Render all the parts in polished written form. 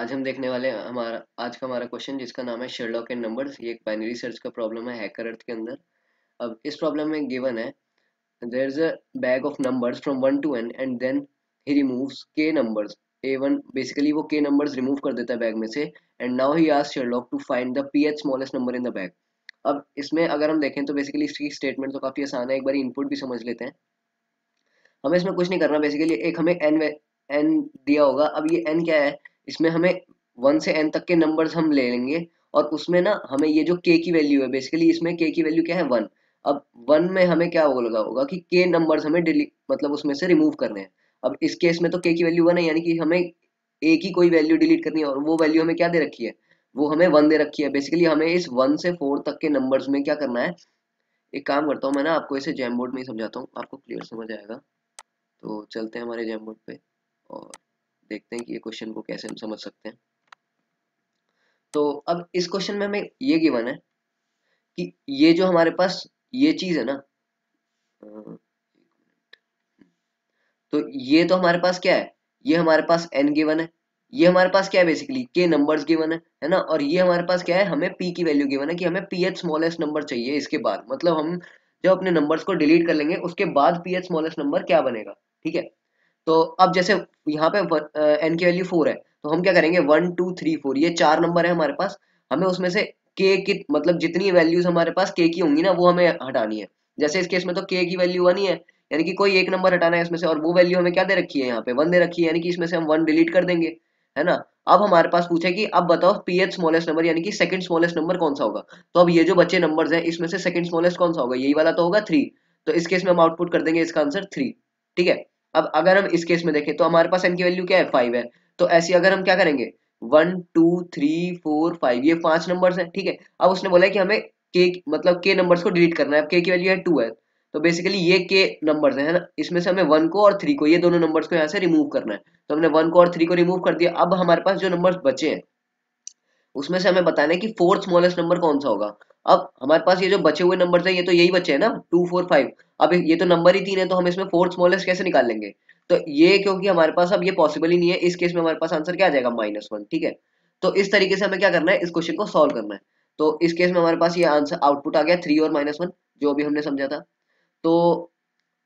आज हम देखने वाले हैं आज का हमारा क्वेश्चन जिसका नाम है शेरलॉक एंड नंबर्स। ये एक बाइनरी सर्च का प्रॉब्लम है हैकर अर्थ के अंदर। अब इस प्रॉब्लम में गिवन है there is a bag of numbers from 1 to n and then he removes k numbers a1। Basically वो k नंबर्स रिमूव कर देता है बैग में से and now he asks Sherlock to find the pth smallest number in the bag. अब इसमें अगर हम देखें तो बेसिकली इसकी स्टेटमेंट तो काफी आसान है, एक बार इनपुट भी समझ लेते हैं। हमें इसमें कुछ नहीं करना, बेसिकली एक हमें n दिया होगा। अब ये n क्या है, इसमें हमें 1 से n तक के नंबर्स हम ले लेंगे और उसमें ना हमें ये जो k की वैल्यू है, बेसिकली इसमें k की वैल्यू क्या है 1। अब 1 में हमें क्या होगा कि k नंबर्स हमें डिलीट मतलब उसमें से रिमूव करने हैं। अब इस केस में तो k की वैल्यू 1 है, यानी कि हमें a की कोई वैल्यू डिलीट करनी है और वो वैल्यू हमें क्या दे रखी है, वो हमें 1 दे रखी है। बेसिकली हमें इस 1 से 4 तक के नंबर्स में क्या करना है। एक काम करता हूँ मैं ना, आपको इसे जैम बोर्ड में ही समझाता हूँ, आपको क्लियर समझ आएगा। तो चलते हैं हमारे जैम बोर्ड पे और देखते हैं कि ये क्वेश्चन को कैसे हम समझ सकते हैं। तो अब इस क्वेश्चन में हमें ये गिवन है कि ये जो हमारे पास ये चीज है ना, तो ये तो हमारे पास क्या है, ये हमारे पास n गिवन है, ये हमारे पास क्या है बेसिकली k नंबर्स गिवन है ना। और ये हमारे पास क्या है, हमें p की वैल्यू गिवन है कि हमें pth स्मॉलेस्ट नंबर चाहिए। इसके बाद मतलब हम जब अपने नंबर्स को डिलीट कर लेंगे उसके बाद pth स्मॉलेस्ट नंबर क्या बनेगा, ठीक है। तो अब जैसे यहाँ पे n की वैल्यू 4 है, तो हम क्या करेंगे 1 2 3 4 ये 4 नंबर है हमारे पास। हमें उसमें से k की मतलब जितनी वैल्यूज हमारे पास k की होंगी ना वो हमें हटानी है। जैसे इस केस में तो k की वैल्यू 1 ही है, यानी कि कोई एक नंबर हटाना है इसमें से, और वो वैल्यू हमें क्या दे रखी है, यहाँ पे 1 दे रखी है, यानी कि इसमें से हम 1 डिलीट कर देंगे, है ना। अब हमारे पास पूछे कि अब बताओ pth स्मॉलेस्ट नंबर यानी कि सेकंड स्मॉलेस्ट नंबर कौन सा होगा। तो अब ये जो बच्चे नंबर्स हैं इसमें से सेकंड स्मॉलेस्ट कौन सा होगा, यही वाला तो होगा 3। तो इस केस में हम आउटपुट कर देंगे इसका आंसर 3, ठीक है। अब अगर हम इस केस में देखें तो हमारे पास n की वैल्यू क्या है 5 है। तो ऐसे अगर हम क्या करेंगे 1 2 3 4 5 ये 5 नंबर्स हैं, ठीक है। अब उसने बोला है कि हमें k मतलब k नंबर्स को डिलीट करना है। अब k की वैल्यू है 2 है, तो बेसिकली ये k नंबर्स है ना, इसमें से हमें 1 को और 3 को, ये दोनों नंबर्स को यहाँ से रिमूव करना है। तो हमने 1 को और 3 को रिमूव कर दिया। अब हमारे पास जो नंबर्स बचे हैं उसमें से हमें बताना है कि फोर्थ स्मॉलेस्ट नंबर कौन सा होगा। अब हमारे पास ये जो बचे हुए नंबर्स हैं ये तो यही बचे हैं ना 2 4 5। अब ये तो नंबर ही 3 है, तो हम इसमें फोर्थ स्मॉलेस्ट कैसे निकाल लेंगे। तो ये क्योंकि हमारे पास अब ये पॉसिबल ही नहीं है, इस केस में हमारे पास आंसर क्या आ जाएगा -1, ठीक है। तो इस तरीके से हमें क्या करना है, इस क्वेश्चन को सॉल्व करना है। तो इस केस में हमारे पास ये आंसर आउटपुट आ गया 3 और -1, जो अभी हमने समझा था। तो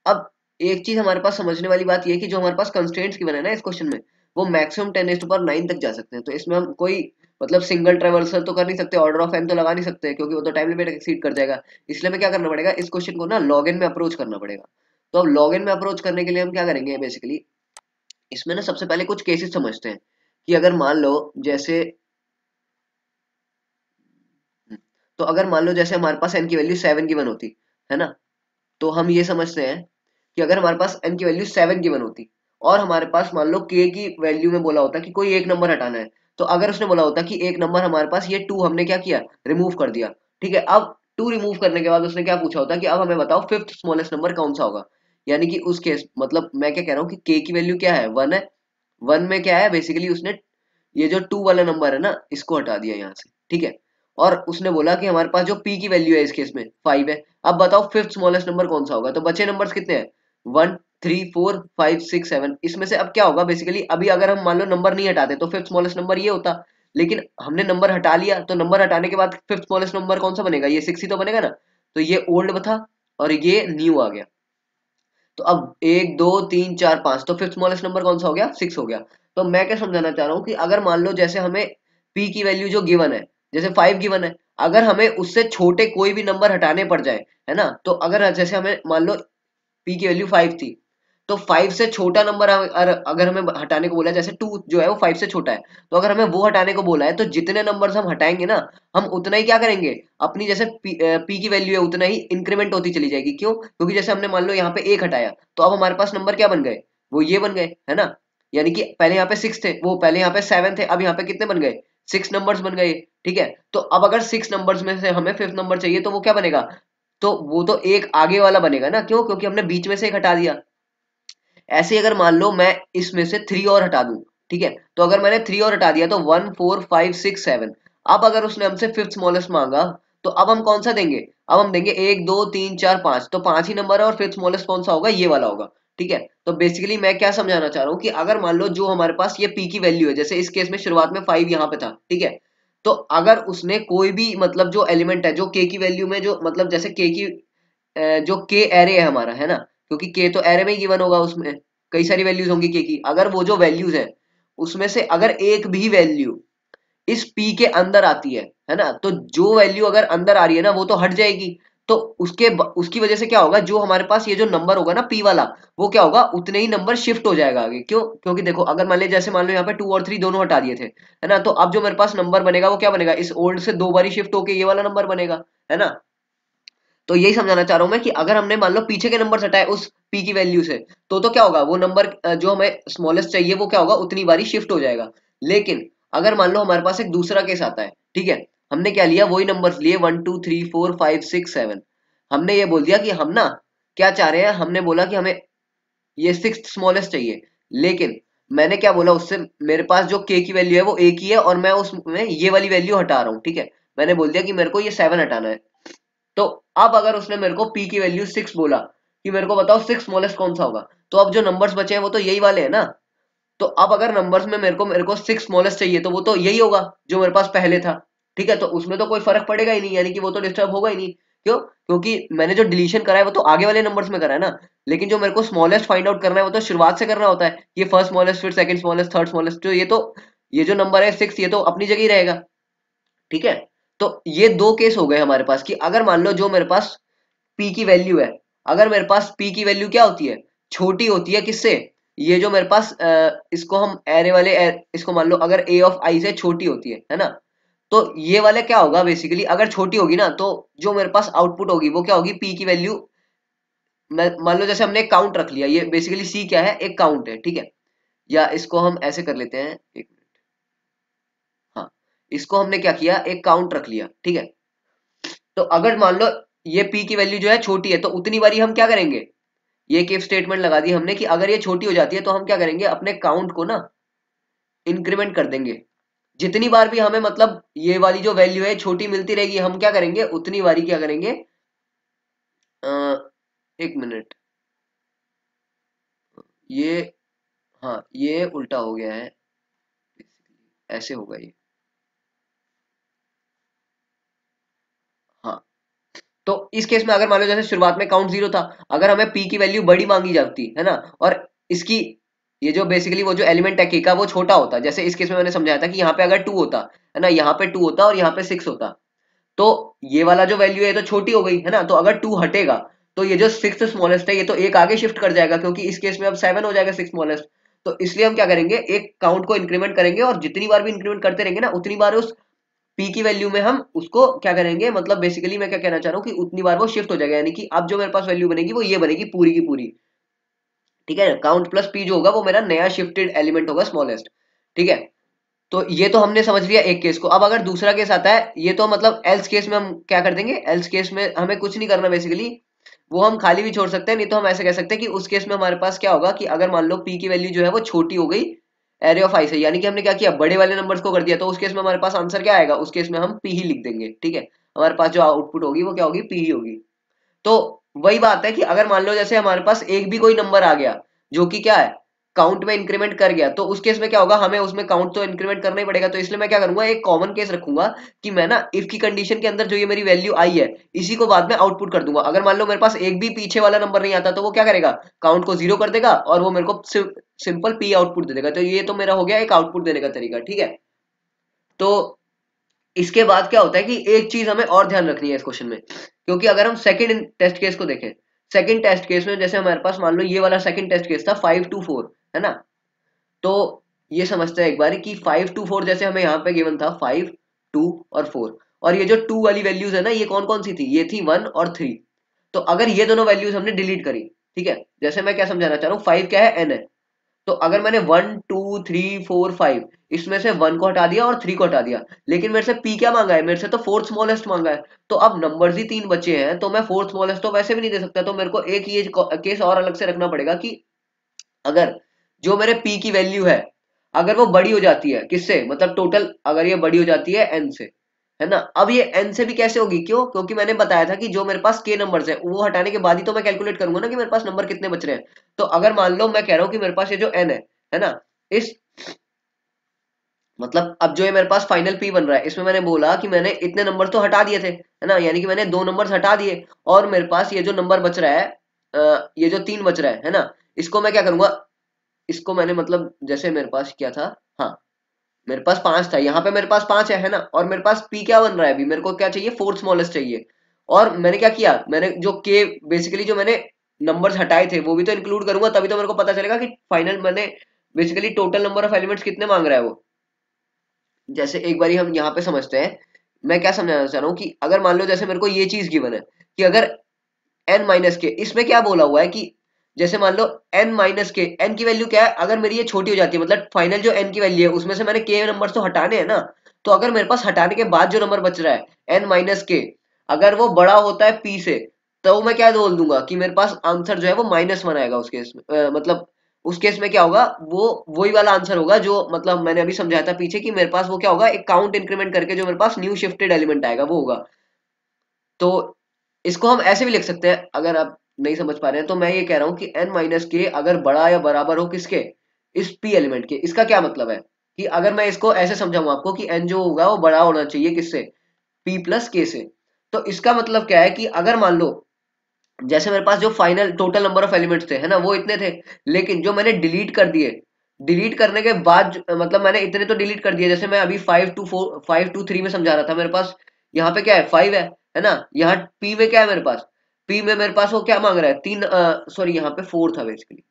अब एक चीज हमारे पास समझने वाली बात ये है कि जो हमारे पास कंस्ट्रेंट्स गिवन है ना इस क्वेश्चन में, वो मैक्सिमम 10⁻⁹ तक जा सकते हैं। तो इसमें हम कोई मतलब सिंगल ट्रेवर्सल तो कर नहीं सकते, ऑर्डर ऑफ n तो लगा नहीं सकते, क्योंकि वो तो टाइम लिमिट एक्सीड कर जाएगा। इसलिए हमें क्या करना पड़ेगा, इस क्वेश्चन को ना लॉग एन में अप्रोच करना पड़ेगा। तो अब लॉग एन में अप्रोच करने के लिए हम क्या करेंगे, बेसिकली इसमें ना सबसे पहले कुछ केसेस समझते हैं कि अगर मान लो जैसे तो अगर मान लो जैसे हमारे पास n की वैल्यू 7 गिवन होती है ना, तो हम ये समझते हैं कि अगर हमारे पास n की वैल्यू 7 गिवन होती और हमारे पास मान लो k की वैल्यू में बोला होता कि कोई एक नंबर हटाना है, तो अगर उसने बोला होता कि एक नंबर हमारे पास ये 2 हमने क्या किया रिमूव कर दिया, ठीक है। अब 2 रिमूव करने के बाद उसने क्या पूछा होता कि अब हमें बताओ फिफ्थ स्मॉलेस्ट नंबर कौन सा होगा। यानी कि उस केस मतलब मैं क्या कह रहा हूँ कि k की वैल्यू क्या है 1 है, 1 में क्या है बेसिकली उसने ये जो 2 वाला नंबर है ना इसको हटा दिया यहाँ से, ठीक है। और उसने बोला कि हमारे पास जो p की वैल्यू है इस केस में 5 है। अब बताओ फिफ्थ स्मॉलेस्ट नंबर कौन सा होगा। तो बचे नंबर्स कितने हैं 1 3 4 5 6 7। इसमें से अब क्या होगा बेसिकली, अभी अगर हम मान लो नंबर नहीं हटाते तो फिफ्थ स्मॉलेस्ट नंबर ये होता, लेकिन हमने नंबर हटा लिया, तो नंबर हटाने के बाद फिफ्थ स्मॉलेस्ट नंबर कौन सा बनेगा, ये 6 ही तो बनेगा ना। तो ये ओल्ड था और ये न्यू आ गया। तो अब 1 2 3 4 5, तो फिफ्थ स्मॉलेस्ट नंबर कौन सा हो गया 6 हो गया। तो मैं क्या समझाना चाह रहा हूँ कि अगर मान लो जैसे हमें p की वैल्यू जो गिवन है जैसे 5 गिवन है, अगर हमें उससे छोटे कोई भी नंबर हटाने पड़ जाए, है ना, तो अगर जैसे हमें मान लो p की वैल्यू 5 थी, तो 5 से छोटा नंबर अगर हमें हटाने को बोला है, जैसे 2 जो है वो 5 से छोटा है, तो अगर हमें वो हटाने को बोला है तो जितने नंबर्स हम हटाएंगे ना, हम उतना ही क्या करेंगे अपनी जैसे p की वैल्यू है उतना ही इंक्रीमेंट होती चली जाएगी। क्यों, क्योंकि जैसे हमने मान लो यहाँ पे एक हटाया, तो अब हमारे पास नंबर क्या बन गए, वो ये बन गए, है ना। यानी कि पहले यहाँ पे 6 थे, वो पहले यहाँ पे 7 थे, अब यहाँ पे कितने बन गए 6 नंबर्स बन गए, ठीक है। तो अब अगर 6 नंबर्स में से हमें फिफ्थ नंबर चाहिए, तो वो क्या बनेगा, तो वो तो एक आगे वाला बनेगा ना, क्यों, क्योंकि हमने बीच में से एक हटा दिया। ऐसे अगर मान लो मैं इसमें से 3 और हटा दूं, ठीक है, तो अगर मैंने 3 और हटा दिया तो 1 4 5 6 7। अब अगर उसने हमसे फिफ्थ स्मॉलेस्ट मांगा, तो अब हम कौन सा देंगे, अब हम देंगे 1 2 3 4 5, तो 5 ही नंबर है और फिफ्थ स्मॉलेस्ट कौन सा होगा, ये वाला होगा, ठीक है। तो बेसिकली मैं क्या समझाना चाह रहा हूँ कि अगर मान लो जो हमारे पास ये पी की वैल्यू है, जैसे इस केस में शुरुआत में 5 यहाँ पे था, ठीक है, तो अगर उसने कोई भी मतलब जो एलिमेंट है जो के की वैल्यू में जो मतलब जैसे के की जो के एरे है हमारा, है ना, क्योंकि के तो एरे में ही गिवन होगा, उसमें कई सारी वैल्यूज होंगी के की, अगर वो जो वैल्यूज है उसमें से अगर एक भी वैल्यू इस पी के अंदर आती है ना, तो जो वैल्यू अगर अंदर आ रही है ना वो तो हट जाएगी। तो उसकी वजह से क्या होगा, जो हमारे पास ये जो नंबर होगा ना पी वाला, वो क्या होगा, उतने ही नंबर शिफ्ट हो जाएगा आगे। क्यों? क्योंकि देखो अगर मान लो जैसे मान लो यहाँ पे 2 और 3 दोनों हटा दिए थे, है ना, तो अब जो मेरे पास नंबर बनेगा वो क्या बनेगा, इस ओल्ड से 2 बारी शिफ्ट होके ये वाला नंबर बनेगा, है ना। तो यही समझाना चाह रहा हूं मैं कि अगर हमने मान लो पीछे के नंबर हटाए उस पी की वैल्यू से, तो क्या होगा, वो नंबर जो हमें स्मॉलेस्ट चाहिए वो क्या होगा, उतनी बारी शिफ्ट हो जाएगा। लेकिन अगर मान लो हमारे पास एक दूसरा केस आता है, ठीक है, हमने क्या लिया, वही नंबर्स लिए 1 2 3 4 5 6 7, हमने ये बोल दिया कि हम ना क्या चाह रहे हैं, हमने बोला कि हमें ये 6th स्मॉलेस्ट चाहिए। लेकिन मैंने क्या बोला उससे, मेरे पास जो के की वैल्यू है वो एक ही है और मैं उसमें ये वाली वैल्यू हटा रहा हूँ, ठीक है, मैंने बोल दिया कि मेरे को ये 7 हटाना है। तो अब अगर उसने मेरे को पी की वैल्यू 6 बोला कि मेरे को बताओ 6 स्मॉलेस्ट कौन सा होगा, तो अब जो नंबर्स बचे हैं वो तो यही वाले हैं ना। तो अब अगर नंबर्स में मेरे को 6 स्मॉलेस्ट चाहिए तो वो तो यही होगा जो मेरे पास पहले था, ठीक है, तो उसमें तो कोई फर्क पड़ेगा ही नहीं, यानी कि वो तो डिस्टर्ब होगा ही नहीं। क्यों? क्योंकि मैंने जो डिलीशन करा है वो तो आगे वाले नंबर्स में करा है ना, लेकिन जो मेरे को स्मॉलेस्ट फाइंड आउट करना है वो तो शुरुआत से करना होता है, ये फर्स्ट स्मॉलेस्ट फिर सेकंड स्मॉलेस्ट थर्ड स्मॉलेस्ट, ये जो नंबर है 6 ये तो अपनी जगह ही रहेगा, ठीक है। तो ये दो केस हो गए हमारे पास कि अगर मान लो जो मेरे पास पी की वैल्यू है, अगर मेरे पास पी की वैल्यू क्या होती है, छोटी होती है किससे, ये जो मेरे पास इसको हम एरे वाले इसको मान लो अगर ए ऑफ आई से छोटी होती है ना, तो ये वाले क्या होगा बेसिकली, अगर छोटी होगी ना तो जो मेरे पास आउटपुट होगी वो क्या होगी, पी की वैल्यू, मान लो जैसे हमने एक काउंट रख लिया, ये बेसिकली सी क्या है, एक काउंट है, ठीक है, या इसको हम ऐसे कर लेते हैं, एक मिनट, हाँ, इसको हमने क्या किया, एक काउंट रख लिया, ठीक है। तो अगर मान लो ये पी की वैल्यू जो है छोटी है, तो उतनी बारी हम क्या करेंगे, ये इफ स्टेटमेंट लगा दी हमने कि अगर ये छोटी हो जाती है तो हम क्या करेंगे, अपने काउंट को ना इंक्रीमेंट कर देंगे। जितनी बार भी हमें मतलब ये वाली जो वैल्यू है छोटी मिलती रहेगी, हम क्या करेंगे, उतनी बारी क्या करेंगे, अ, एक मिनट, ये, हाँ ये उल्टा हो गया है, ऐसे होगा ये, हाँ। तो इस केस में अगर मान लो जैसे शुरुआत में काउंट 0 था, अगर हमें पी की वैल्यू बड़ी मांगी जाती है ना, और इसकी ये जो बेसिकली वो जो एलिमेंट है के का वो छोटा होता, जैसे इस केस में मैंने समझाया था कि यहाँ पे अगर 2 होता, है ना, यहाँ पे 2 होता और यहाँ पे 6 होता, तो ये वाला जो वैल्यू है तो छोटी हो गई, है ना, तो अगर 2 हटेगा तो ये जो 6th स्मॉलेस्ट है ये तो एक आगे शिफ्ट कर जाएगा, क्योंकि इस केस में अब 7 हो जाएगा 6 स्मॉलेस्ट। तो इसलिए हम क्या करेंगे, एक काउंट को इंक्रीमेंट करेंगे और जितनी बार भी इंक्रीमेंट करते रहेंगे ना, उतनी बार उस पी की वैल्यू में हम उसको क्या करेंगे, मतलब बेसिकली मैं क्या कहना चाह रहा हूँ कि उतनी बार वो शिफ्ट हो जाएगा, यानी कि अब जो मेरे पास वैल्यू बनेगी वो ये बनेगी पूरी की पूरी, ठीक है, काउंट प्लस पी जो होगा वो मेरा नया शिफ्टेड एलिमेंट होगा स्मॉलेस्ट, ठीक है। तो ये तो हमने समझ लिया एक केस को। अब अगर दूसरा केस आता है, ये तो मतलब एल्स केस में हम क्या कर देंगे, एल्स केस में हमें कुछ नहीं करना बेसिकली, वो हम खाली भी छोड़ सकते हैं, नहीं तो हम ऐसे कह सकते हैं कि उस केस में हमारे पास क्या होगा कि अगर मान लो पी की वैल्यू जो है वो छोटी हो गई एरे ऑफ आई से, यानी कि हमने क्या किया, बड़े वाले नंबर्स को कर दिया, तो उस केस में हमारे पास आंसर क्या आएगा, उस केस में हम पी ही लिख देंगे, ठीक है, हमारे पास जो आउटपुट होगी वो क्या होगी, पी ही होगी। तो वही बात है कि अगर मान लो जैसे हमारे पास एक भी कोई नंबर आ गया जो कि क्या है, काउंट में इंक्रीमेंट कर गया, तो उस केस में क्या होगा, हमें उसमें काउंट तो इंक्रीमेंट करना ही पड़ेगा, तो इसलिए मैं क्या करूंगा, एक कॉमन केस रखूंगा कि मैं ना इफ की कंडीशन के अंदर जो ये मेरी वैल्यू आई है इसी को बाद में आउटपुट कर दूंगा। अगर मान लो मेरे पास एक भी पीछे वाला नंबर नहीं आता तो वो क्या करेगा, काउंट को 0 कर देगा और वो मेरे को सिंपल पी आउटपुट दे देगा। तो ये तो मेरा हो गया एक आउटपुट देने का तरीका, ठीक है। तो इसके बाद क्या होता है कि एक चीज हमें और ध्यान रखनी है इस क्वेश्चन में, क्योंकि अगर हम सेकंड टेस्ट केस को देखें, सेकंड टेस्ट केस में जैसे हमारे पास मान लो ये वाला सेकंड टेस्ट केस था 5 to 4, है ना, तो ये समझते हैं एक बार कि 5 to 4 जैसे हमें यहाँ पे गिवन था 5 2 और 4, और ये जो 2 वाली वैल्यूज है ना ये कौन कौन सी थी, ये थी 1 और 3। तो अगर ये दोनों वैल्यूज हमने डिलीट करी, ठीक है, जैसे मैं क्या समझाना चाह रहा हूँ, 5 क्या है, एन है, तो अगर मैंने 1 2 3 4 5 इसमें से 1 को हटा दिया और 3 को हटा दिया, लेकिन मेरे से पी क्या मांगा है, मेरे से तो फोर्थ स्मॉलेस्ट मांगा है, तो अब नंबर्स ही 3 बचे हैं, तो मैं फोर्थ स्मॉलेस्ट तो वैसे भी नहीं दे सकता, तो मेरे को एक ये केस और अलग से रखना पड़ेगा कि अगर जो मेरे पी की वैल्यू है अगर वो बड़ी हो जाती है किससे, मतलब टोटल अगर ये बड़ी हो जाती है एन से, है ना। अब ये n से भी कैसे होगी, क्यों, क्योंकि मैंने बताया था कि जो मेरे पास k नंबर्स है वो हटाने के बाद ही तो मैं कैलकुलेट करूंगा ना कि मेरे पास नंबर कितने बच रहे हैं। तो अगर मान लो मैं कह रहा हूं कि मेरे पास ये जो n है ना, इस मतलब अब जो ये मेरे पास फाइनल p बन रहा है, इसमें मैंने बोला कि मैंने इतने नंबर तो हटा दिए थे, है ना, यानी कि मैंने 2 नंबर्स हटा दिए, और मेरे पास ये जो नंबर बच रहा है, ये जो 3 बच रहा है ना, इसको मैं क्या करूंगा, इसको मैंने मतलब जैसे मेरे पास क्या था, हाँ मेरे पास 5 था, यहाँ पे मेरे पास 5 है ना, और मेरे पास p क्या बन रहा है, अभी मेरे को क्या चाहिए, फोर्थ स्मॉलेस्ट चाहिए। और मैंने क्या किया, मैंने जो k बेसिकली जो मैंने नंबर्स हटाए थे वो भी तो इंक्लूड करूंगा, तभी तो मेरे को पता चलेगा कि फाइनल मैंने basically total number of elements कितने मांग रहा है वो। जैसे एक बारी हम यहाँ पे समझते हैं, मैं क्या समझाना चाह रहा हूँ कि अगर मान लो जैसे मेरे को ये चीज गिवन है कि अगर n माइनस के, इसमें क्या बोला हुआ है कि जैसे मान लो n माइनस के, n की वैल्यू क्या है, अगर मेरी ये छोटी हो जाती है, मतलब फाइनल जो n की वैल्यू है उसमें से मैंने k नंबर तो हटाने हैं ना, तो अगर मेरे पास हटाने के बाद जो नंबर बच रहा है n माइनस के, अगर वो बड़ा होता है p से, तो मैं क्या बोल दूंगा कि मेरे पास आंसर जो है वो -1 आएगा उस केस में, मतलब उस केस में क्या होगा, वो वही वाला आंसर होगा जो मतलब मैंने अभी समझाया था पीछे, कि मेरे पास वो क्या होगा, एक काउंट इंक्रीमेंट करके जो मेरे पास न्यू शिफ्टेड एलिमेंट आएगा वो होगा। तो इसको हम ऐसे भी लिख सकते हैं, अगर आप नहीं समझ पा रहे हैं तो मैं ये कह रहा हूं कि n माइनस के अगर बड़ा या बराबर हो किसके, इस p एलिमेंट के। इसका क्या मतलब है कि अगर मैं इसको ऐसे समझाऊं आपको कि n जो होगा वो बड़ा होना चाहिए किससे, p प्लस k से। तो इसका मतलब क्या है कि अगर मान लो जैसे मेरे पास जो final total number of elements थे, है ना, वो इतने थे, लेकिन जो मैंने डिलीट कर दिए, डिलीट करने के बाद मतलब मैंने इतने तो डिलीट कर दिए, जैसे मैं अभी 5 to 3 में समझा रहा था, मेरे पास यहाँ पे क्या है 5 है ना, यहाँ p में क्या है मेरे पास, p में मेरे पास वो क्या मांग रहा है, 3, सॉरी यहाँ पे 4 था बेसिकली,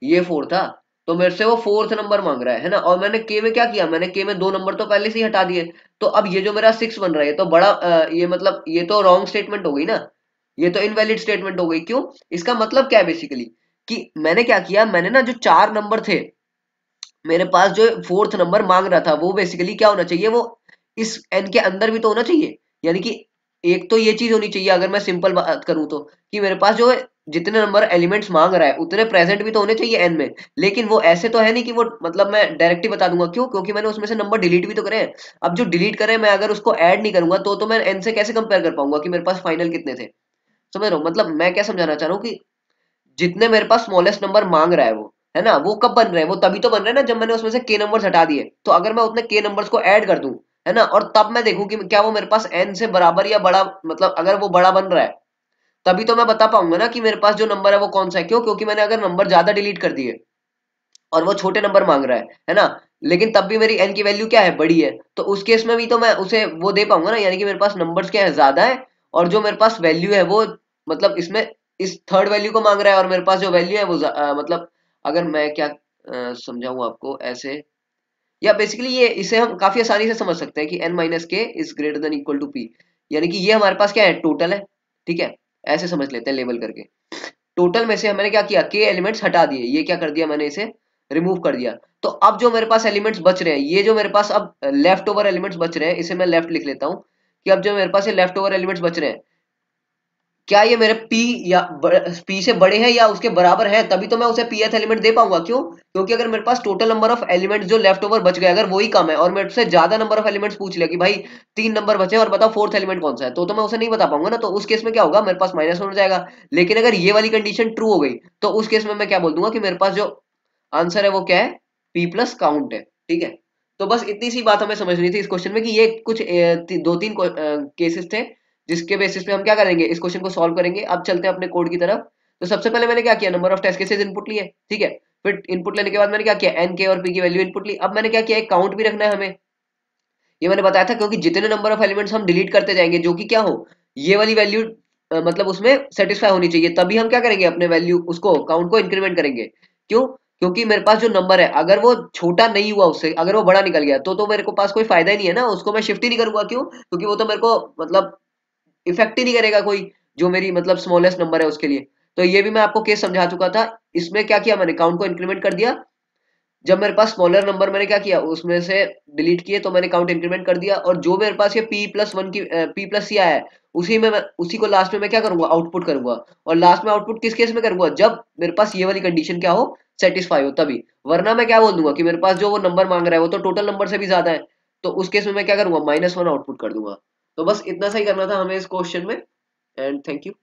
ये 4 था, तो मेरे से वो फोर्थ नंबर मांग रहा है ना, और मैंने k में क्या किया, मैंने k में 2 नंबर तो पहले से ही हटा दिए। तो अब ये जो मेरा 6 बन रहा है, ये तो बड़ा ये मतलब ये तो रॉन्ग स्टेटमेंट हो गई ना, ये तो इनवैलिड स्टेटमेंट हो गई। क्यों, इसका मतलब क्या है बेसिकली, कि मैंने क्या किया, मैंने ना जो 4 नंबर थे मेरे पास, जो फोर्थ नंबर मांग रहा था, वो बेसिकली क्या होना चाहिए, वो इस n के अंदर भी तो होना चाहिए, यानी कि एक तो ये चीज होनी चाहिए, अगर मैं सिंपल बात करूं तो, कि मेरे पास जो जितने नंबर एलिमेंट्स मांग रहा है उतने प्रेजेंट भी तो होने चाहिए n में। लेकिन वो ऐसे तो है नहीं कि वो मतलब मैं डायरेक्ट ही बता दूंगा, क्यों, क्योंकि मैंने उसमें से नंबर डिलीट भी तो करे हैं। अब जो डिलीट करे मैं अगर उसको ऐड नहीं करूंगा तो मैं n से कैसे कंपेयर कर पाऊंगा कि मेरे पास फाइनल कितने थे। समझ रहे हो, मतलब मैं क्या समझाना चाह रहा हूँ कि जितने मेरे पास स्मॉलेस्ट नंबर मांग रहा है वो, है ना, वो कब बन रहे हैं, वो तभी तो बन रहे हैं ना जब मैंने उसमें से k नंबर्स हटा दिए। तो अगर मैं उतने k नंबर्स को ऐड कर दूं, है ना, और तब मैं देखूं कि क्या वो मेरे पास n से बराबर या बड़ा, मतलब अगर वो बड़ा बन रहा है, तभी तो मैं बता पाऊंगा ना कि मेरे पास जो नंबर है वो कौन सा है। क्यों, क्योंकि मैंने अगर नंबर ज्यादा डिलीट कर दिए और वो छोटे नंबर मांग रहा है ना, लेकिन तब भी मेरी n की वैल्यू क्या है, बड़ी है, तो उस केस में भी तो मैं उसे वो दे पाऊंगा ना, यानी कि मेरे पास नंबर्स क्या है, ज्यादा है, और जो मेरे पास वैल्यू है वो मतलब इसमें इस थर्ड वैल्यू को मांग रहा है, और मेरे पास जो वैल्यू है वो मतलब अगर मैं क्या समझाऊं आपको ऐसे, या बेसिकली ये इसे हम काफी आसानी से समझ सकते हैं कि n minus k is greater than equal to p, यानी कि ये हमारे पास क्या है, टोटल है। ठीक है, ऐसे समझ लेते हैं लेबल करके। टोटल में से मैंने क्या किया, के एलिमेंट्स हटा दिए, ये क्या कर दिया मैंने, इसे रिमूव कर दिया। तो अब जो मेरे पास एलिमेंट्स बच रहे हैं, ये जो मेरे पास अब लेफ्ट ओवर एलिमेंट्स बच रहे हैं, इसे मैं लेफ्ट लिख लेता हूँ, कि अब जो मेरे पास ये लेफ्ट ओवर एलिमेंट्स बच रहे हैं, क्या ये मेरे p या p से बड़े हैं या उसके बराबर हैं, तभी तो मैं उसे pth एलिमेंट दे पाऊंगा। क्यों, क्योंकि अगर मेरे पास टोटल नंबर ऑफ एलिमेंट्स जो लेफ्ट ओवर बच गए अगर वही कम है, और मेरे से ज्यादा नंबर ऑफ एलिमेंट्स पूछ लिया कि भाई 3 नंबर बचे और बताओ फोर्थ एलिमेंट कौन सा है, तो मैं उसे नहीं बता पाऊंगा ना, तो उस केस में क्या होगा, मेरे पास -1 हो जाएगा। लेकिन अगर ये वाली कंडीशन ट्रू हो गई, तो उस केस में मैं क्या बोल दूंगा कि मेरे पास जो आंसर है वो क्या है, p प्लस काउंट है। ठीक है, तो बस इतनी सी बात हमें समझनी थी इस क्वेश्चन में, कि ये कुछ 2-3 केसेस थे जिसके बेसिस पे हम क्या करेंगे, इस क्वेश्चन को सॉल्व करेंगे। अब चलते हैं अपने कोड की तरफ। तो सबसे पहले मैंने क्या किया, number of test cases input लिए। ठीक है, फिर इनपुट लेने के बाद मैंने क्या किया, एन के और पी की वैल्यू इनपुट ली। अब मैंने क्या किया, एक काउंट भी रखना है हमें, ये मैंने बताया था, क्योंकि जितने नंबर ऑफ एलिमेंट्स हम डिलीट करते जाएंगे जो कि क्या हो, ये वाली वैल्यू मतलब उसमें सेटिस्फाई होनी चाहिए, तभी हम क्या करेंगे, अपने वैल्यू उसको काउंट को इंक्रीमेंट करेंगे। क्यों, क्योंकि मेरे पास जो नंबर है अगर वो छोटा नहीं हुआ उससे, अगर वो बड़ा निकल गया तो मेरे को पास कोई फायदा ही नहीं है ना, उसको मैं शिफ्ट ही नहीं करूंगा। क्यों, क्योंकि वो तो मेरे को मतलब इफेक्ट ही नहीं करेगा कोई, जो मेरी मतलब स्मॉलेस्ट नंबर है उसके लिए। तो ये भी मैं आपको केस समझा चुका था। इसमें क्या किया मैंने, काउंट को इंक्रीमेंट कर दिया, जब मेरे पास स्मॉलर नंबर मैंने क्या किया उसमें से डिलीट किए, तो मैंने काउंट इंक्रीमेंट कर दिया, और जो मेरे पास ये p+1 की p+c आया है, उसी में मैं उसी को लास्ट में मैं क्या करूंगा, आउटपुट करूंगा। और लास्ट में आउटपुट किस केस में करूंगा, जब मेरे पास ये वाली कंडीशन क्या हो, सेटिस्फाई हो तभी। वरना मैं क्या बोल दूंगा कि मेरे पास जो वो नंबर मांग रहा है वो तो टोटल नंबर से भी ज्यादा है, तो उस केस में मैं क्या करूंगा, -1 आउटपुट कर दूंगा। तो बस इतना सा ही करना था हमें इस क्वेश्चन में। And thank you.